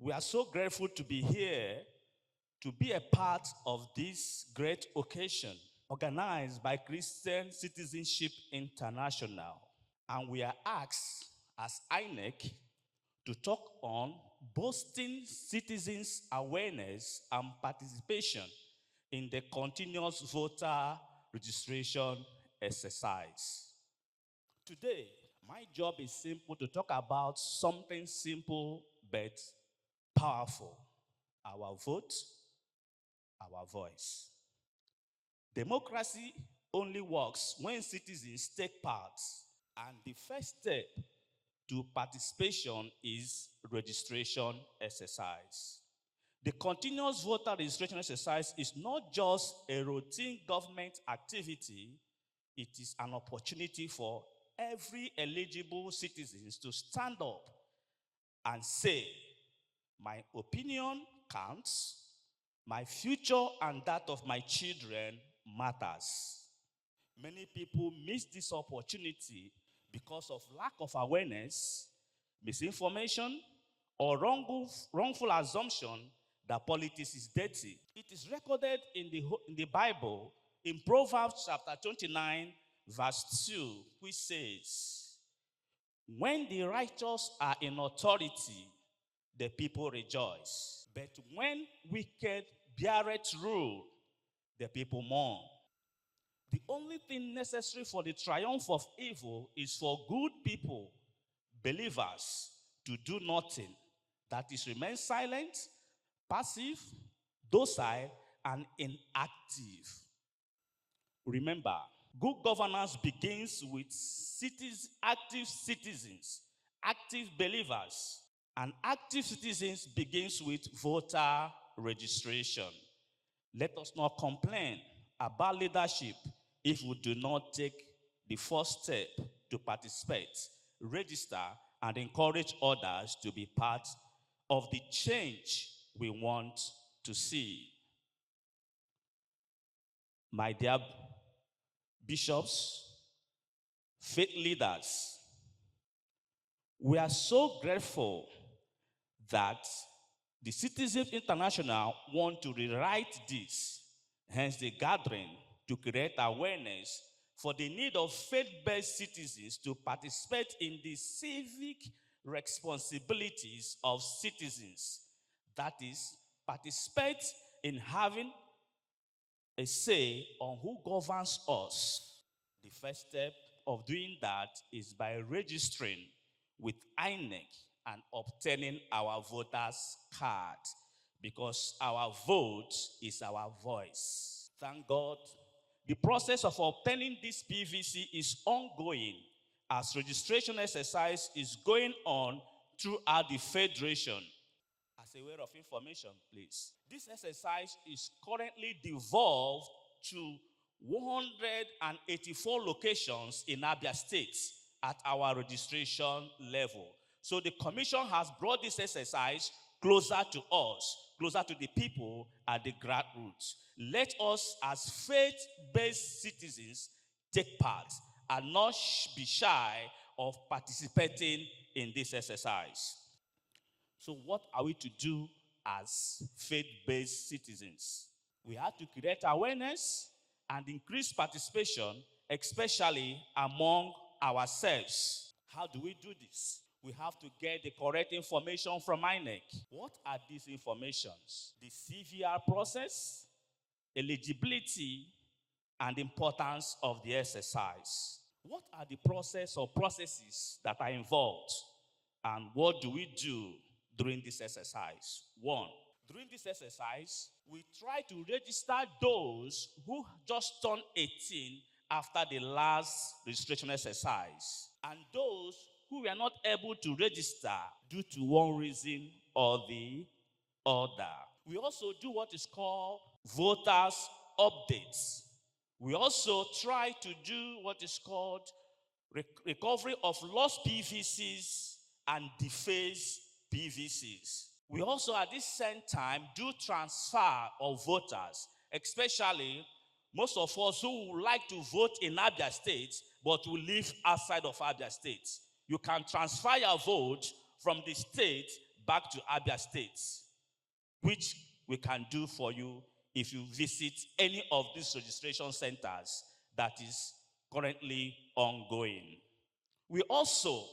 We are so grateful to be here to be a part of this great occasion organized by Christian Citizenship International. And we are asked as INEC to talk on boosting citizens' awareness and participation in the continuous voter registration exercise. Today, my job is simple to talk about something simple but powerful: our vote, our voice. Democracy only works when citizens take part, and the first step to participation is registration exercise. The continuous voter registration exercise is not just a routine government activity, it is an opportunity for every eligible citizens to stand up and say, my opinion counts, my future and that of my children matters. Many people miss this opportunity because of lack of awareness, misinformation, or wrongful assumption that politics is dirty. It is recorded in the Bible in Proverbs chapter 29, verse 2, which says, when the righteous are in authority, the people rejoice. But when wicked beareth rule, the people mourn. The only thing necessary for the triumph of evil is for good people, believers, to do nothing. That is, remain silent, passive, docile, and inactive. Remember, good governance begins with active citizens, active believers, and active citizens begins with voter registration. Let us not complain about leadership if we do not take the first step to participate, register, and encourage others to be part of the change we want to see. My dear bishops, faith leaders, we are so grateful that the Citizens International want to rewrite this, hence the gathering to create awareness for the need of faith-based citizens to participate in the civic responsibilities of citizens. That is, participate in having a say on who governs us. The first step of doing that is by registering with INEC and obtaining our voters card, because our vote is our voice. Thank God. The process of obtaining this PVC is ongoing as registration exercise is going on throughout the Federation. As a way of information, please, this exercise is currently devolved to 184 locations in Abia State at our registration level. So the commission has brought this exercise closer to us, closer to the people at the grassroots. Let us, as faith-based citizens, take part and not be shy of participating in this exercise. So what are we to do as faith-based citizens? We have to create awareness and increase participation, especially among ourselves. How do we do this? We have to get the correct information from INEC. What are these informations? The CVR process, eligibility, and importance of the exercise. What are the process or processes that are involved? And what do we do during this exercise? One, during this exercise, we try to register those who just turned 18 after the last registration exercise, and those who were not able to register due to one reason or the other. We also do what is called voters updates. We also try to do what is called recovery of lost PVCs and defaced PVCs. We also at this same time do transfer of voters, especially most of us who would like to vote in Abia State but who live outside of Abia State. You can transfer your vote from the state back to Abia State, which we can do for you if you visit any of these registration centers that is currently ongoing. We also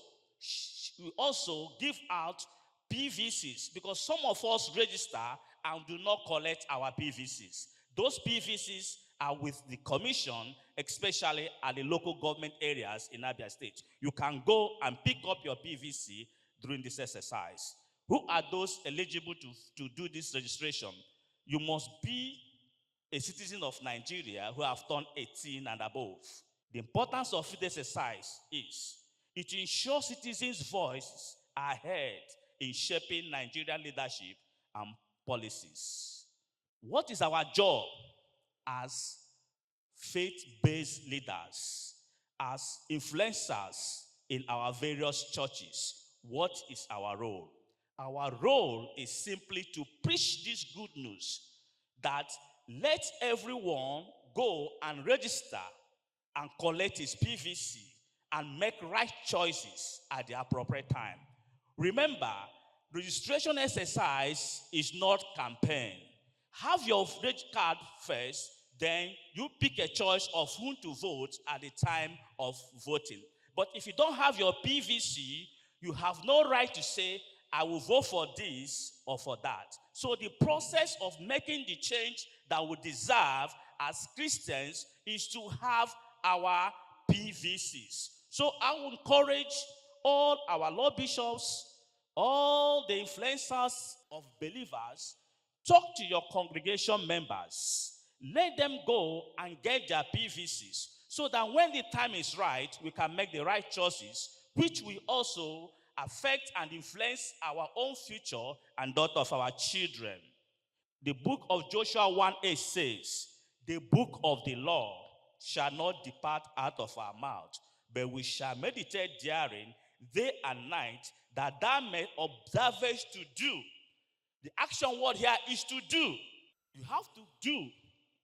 give out PVCs because some of us register and do not collect our PVCs. Those PVCs are with the commission, especially at the local government areas in Abia State. You can go and pick up your PVC during this exercise. Who are those eligible to do this registration? You must be a citizen of Nigeria who have turned 18 and above. The importance of this exercise is it ensures citizens' voices are heard in shaping Nigerian leadership and policies. What is our job as faith-based leaders, as influencers in our various churches? What is our role? Our role is simply to preach this good news that let everyone go and register and collect his PVC and make right choices at the appropriate time. Remember, registration exercise is not campaign. Have your red card first, then you pick a choice of whom to vote at the time of voting. But if you don't have your PVC, you have no right to say, I will vote for this or for that. So the process of making the change that we deserve as Christians is to have our PVCs. So I would encourage all our Lord bishops, all the influencers of believers, talk to your congregation members. Let them go and get their PVCs so that when the time is right, we can make the right choices, which will also affect and influence our own future and that of our children. The book of Joshua 1:8 says, the book of the law shall not depart out of our mouth, but we shall meditate therein day and night, that thou may observe to do. The action word here is to do. You have to do.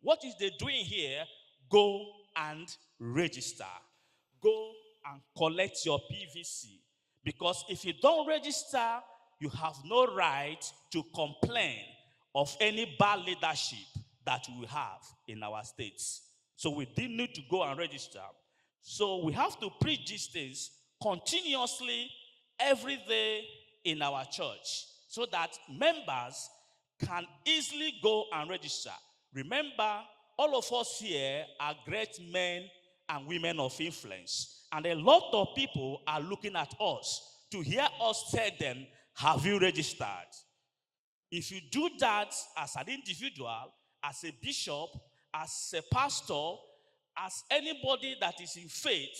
What is the doing here? Go and register. Go and collect your PVC. Because if you don't register, you have no right to complain of any bad leadership that we have in our states. So we did need to go and register. So we have to preach these things continuously every day in our church so that members can easily go and register. Remember, all of us here are great men and women of influence. And a lot of people are looking at us to hear us tell them, have you registered? If you do that as an individual, as a bishop, as a pastor, as anybody that is in faith,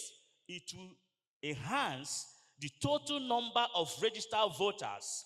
it will enhance the total number of registered voters